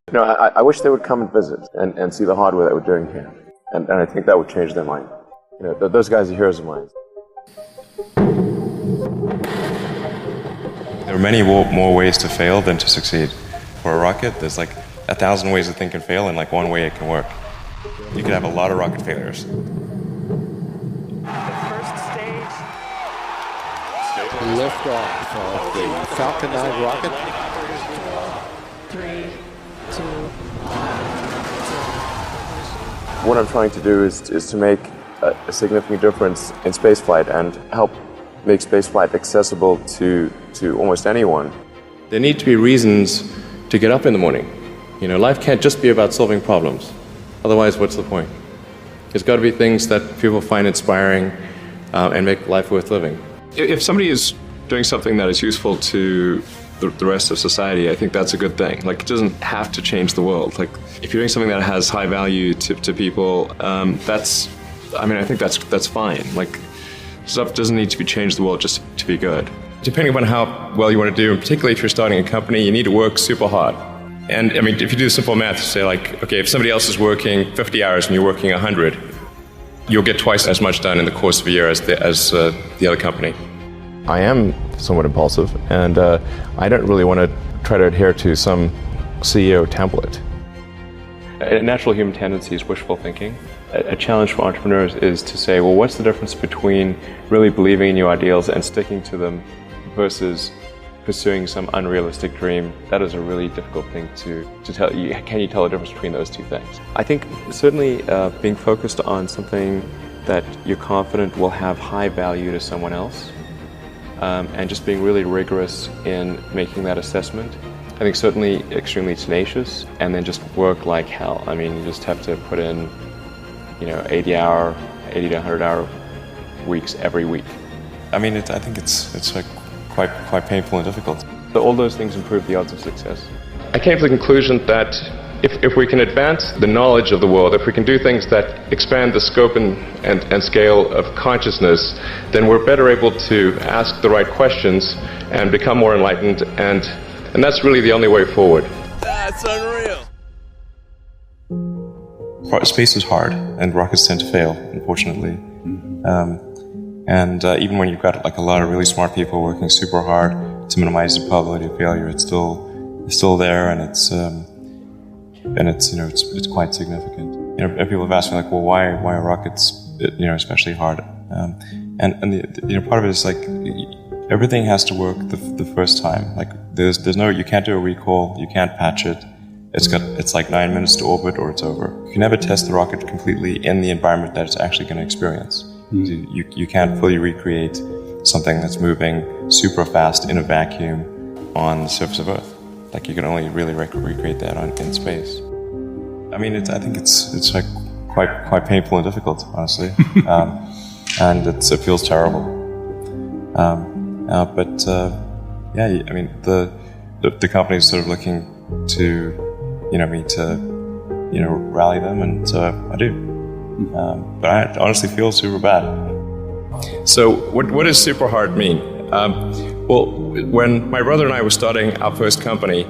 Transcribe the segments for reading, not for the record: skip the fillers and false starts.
You know, I wish they would come and visit and see the hardware that we're doing here. And I think that would change their mind. You know, those guys are heroes of mine. There are many more ways to fail than to succeed. For a rocket, there's like 1,000 ways a thing can fail and like one way it can work. You could have a lot of rocket failures. The first stage. Liftoff of the Falcon 9 rocket. 3, 2, 1. What I'm trying to do is to make a significant difference in spaceflight and help make spaceflight accessible to almost anyone. There need to be reasons to get up in the morning. You know, life can't just be about solving problems. Otherwise, what's the point? There's got to be things that people find inspiring and make life worth living. If somebody is doing something that is useful to the rest of society, I think that's a good thing. Like, it doesn't have to change the world. Like, if you're doing something that has high value to people, I think that's fine. Like, stuff doesn't need to be changed the world just to be good. Depending upon how well you want to do, and particularly if you're starting a company, you need to work super hard. And I mean, if you do simple math, say like, okay, if somebody else is working 50 hours and you're working 100, you'll get twice as much done in the course of a year as the other company. I am somewhat impulsive, and I don't really want to try to adhere to some CEO template. A natural human tendency is wishful thinking. A challenge for entrepreneurs is to say, well, what's the difference between really believing in your ideals and sticking to them versus pursuing some unrealistic dream? That is a really difficult thing to tell you. Can you tell the difference between those two things? I think certainly being focused on something that you're confident will have high value to someone else, and just being really rigorous in making that assessment. I think certainly extremely tenacious, and then just work like hell. I mean, you just have to put in, 80 to 100-hour weeks every week. I mean, I think it's like quite painful and difficult. So all those things improve the odds of success. I came to the conclusion that if we can advance the knowledge of the world, if we can do things that expand the scope and scale of consciousness, then we're better able to ask the right questions and become more enlightened, and that's really the only way forward. That's unreal. Space is hard, and rockets tend to fail, unfortunately. Even when you've got like a lot of really smart people working super hard to minimize the probability of failure, it's still there, and it's quite significant. People have asked me like, well, why are rockets, especially hard? Part of it is like everything has to work the first time. Like you can't do a recall, you can't patch it. It's like 9 minutes to orbit or it's over. You can never test the rocket completely in the environment that it's actually going to experience. You can't fully recreate something that's moving super fast in a vacuum on the surface of Earth. Like, you can only really recreate that in space. I mean, I think it's like quite painful and difficult, honestly, and it feels terrible. I mean, the company is sort of looking to me to rally them, and I do. But I honestly feel super bad. So what does super hard mean? Well, when my brother and I were starting our first company,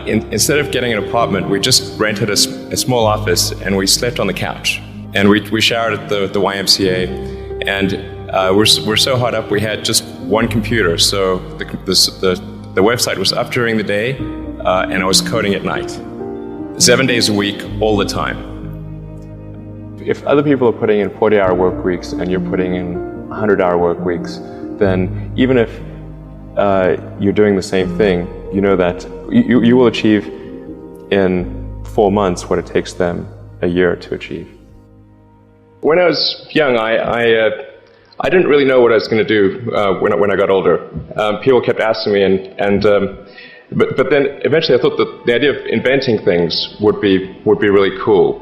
instead of getting an apartment, we just rented a small office and we slept on the couch. And we showered at the YMCA, and we're so hot up we had just one computer. So the website was up during the day, and I was coding at night. 7 days a week, all the time. If other people are putting in 40-hour work weeks and you're putting in 100-hour work weeks, then even if you're doing the same thing, you know that you will achieve in 4 months what it takes them a year to achieve. When I was young, I didn't really know what I was going to do when I got older. People kept asking me, but then eventually I thought that the idea of inventing things would be really cool.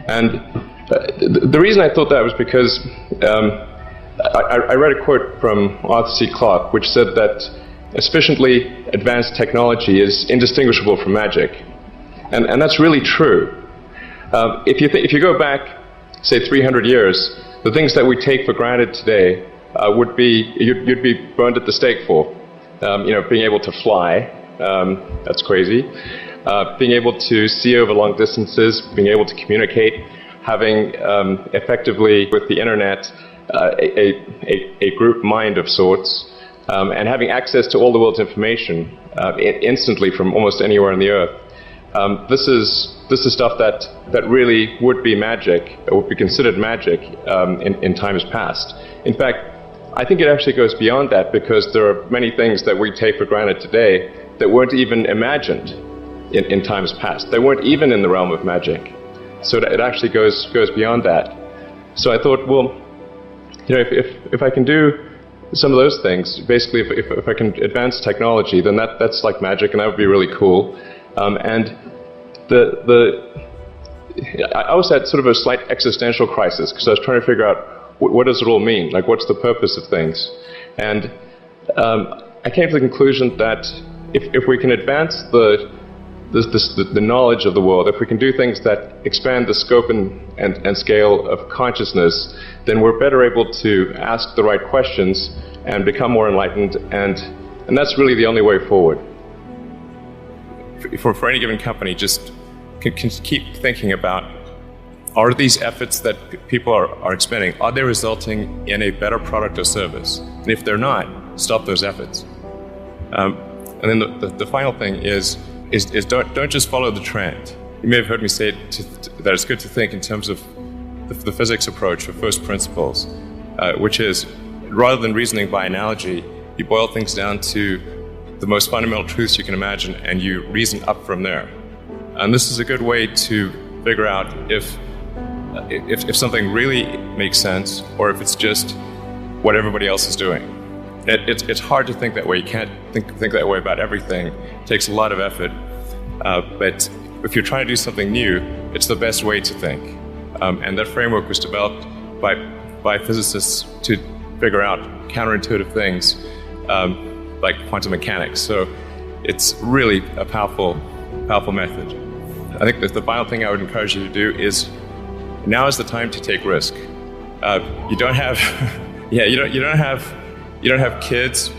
And the reason I thought that was because I read a quote from Arthur C. Clarke, which said that a sufficiently advanced technology is indistinguishable from magic, and that's really true. If you go back, say 300 years, the things that we take for granted today you'd be burned at the stake for. Being able to fly, that's crazy. being able to see over long distances, being able to communicate, having effectively with the internet a group mind of sorts, and having access to all the world's information instantly from almost anywhere on the earth. This is stuff that really would be magic, or would be considered magic in times past. In fact, I think it actually goes beyond that, because there are many things that we take for granted today that weren't even imagined in times past. They weren't even in the realm of magic. So it actually goes beyond that. So I thought, well, if I can do some of those things, basically if I can advance technology, then that's like magic, and that would be really cool. And I also had sort of a slight existential crisis, because I was trying to figure out what does it all mean? Like, what's the purpose of things? And I came to the conclusion that if we can advance the knowledge of the world, if we can do things that expand the scope and scale of consciousness, then we're better able to ask the right questions and become more enlightened, and that's really the only way forward. For any given company, just can keep thinking about, are these efforts that people are expending, are they resulting in a better product or service? And if they're not, stop those efforts. And then the final thing is don't just follow the trend. You may have heard me say that it's good to think in terms of the physics approach, or first principles, which is, rather than reasoning by analogy, you boil things down to the most fundamental truths you can imagine, and you reason up from there. And this is a good way to figure out if something really makes sense, or if it's just what everybody else is doing. It's hard to think that way. You can't think that way about everything. It takes a lot of effort. But if you're trying to do something new, it's the best way to think. And that framework was developed by physicists to figure out counterintuitive things, like quantum mechanics. So it's really a powerful method. I think that the final thing I would encourage you to do is, now is the time to take risk. You don't have, you don't have kids.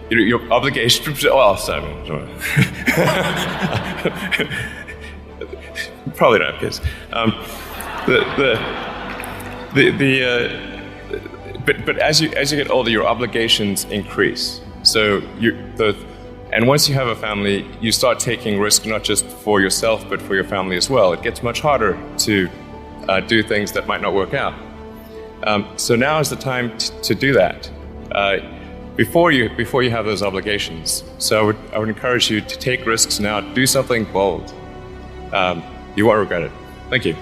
Your obligation. Well, sorry, probably don't have kids. But as you get older, your obligations increase. So and once you have a family, you start taking risk, not just for yourself, but for your family as well. It gets much harder to do things that might not work out. So now is the time to do that before you have those obligations. So I would encourage you to take risks now. Do something bold. You won't regret it. Thank you.